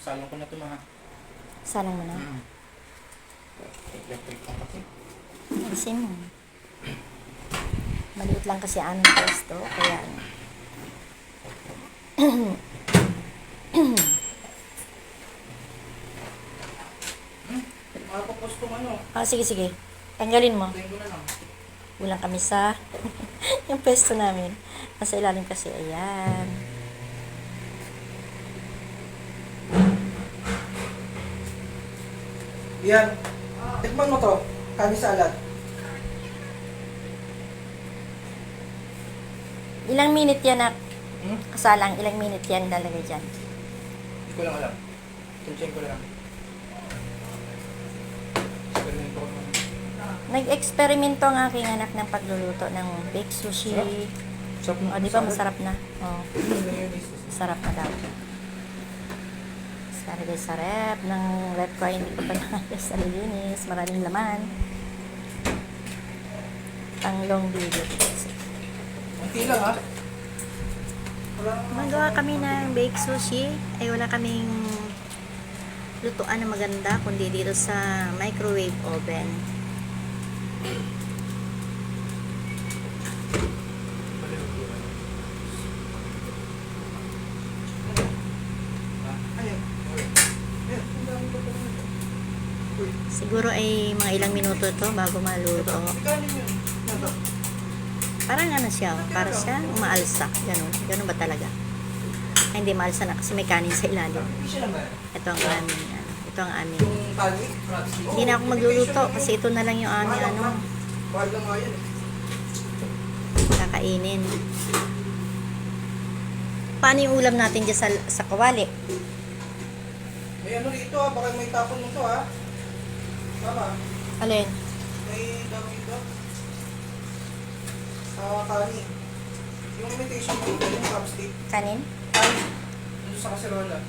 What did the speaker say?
Salong ko na ito mga. Salang mo na. Electric pa kasi. Alisin mo. Maliit lang kasi anong pwesto, kaya ano. Makapapos kong ano. Sige, sige. Tanggalin mo. Tayin ko na lang. Kulang kami sa yung pwesto namin. Nasa ilalim kasi, ayan. Yan. Tikman mo to. Kani salad. Ilang minute yan, nak? Hmm? Kasalang, ilang minute yan lalagay dyan. Hindi ko lang alam. Tuncheck ko lang. Experimento ko naman. Nag-eksperimento ang aking anak ng pagluluto ng baked sushi. Sarap O, di ba masarap na? O, Mayonnaise. sarap na daw. Sarap sarap ng rep ko ay hindi ko pa nakayos sa linis. Maraming laman. Pang long video. Kunti lang ha. Magawa kami ng baked sushi. Ay wala kaming lutuan na maganda kundi dito sa microwave oven. Siguro ay mga ilang minuto to bago maluto. Parang ano siya, para siya umaalsa. Ganun. Ganun ba talaga? Ay, hindi maalsa na kasi may kanin sa ilalim. Ito ang aming, ano, ito ang aming. Hindi na ako magluluto kasi ito na lang yung aming, ano, kakainin. Paano yung ulam natin dyan sa kawali? May ano dito ha, baka may tapon mo to ha. Tama. Alin? May dami dito. Kanin. Yung imitation mo, yung chopstick. Kanin? Kanin. Dito sa kaserola.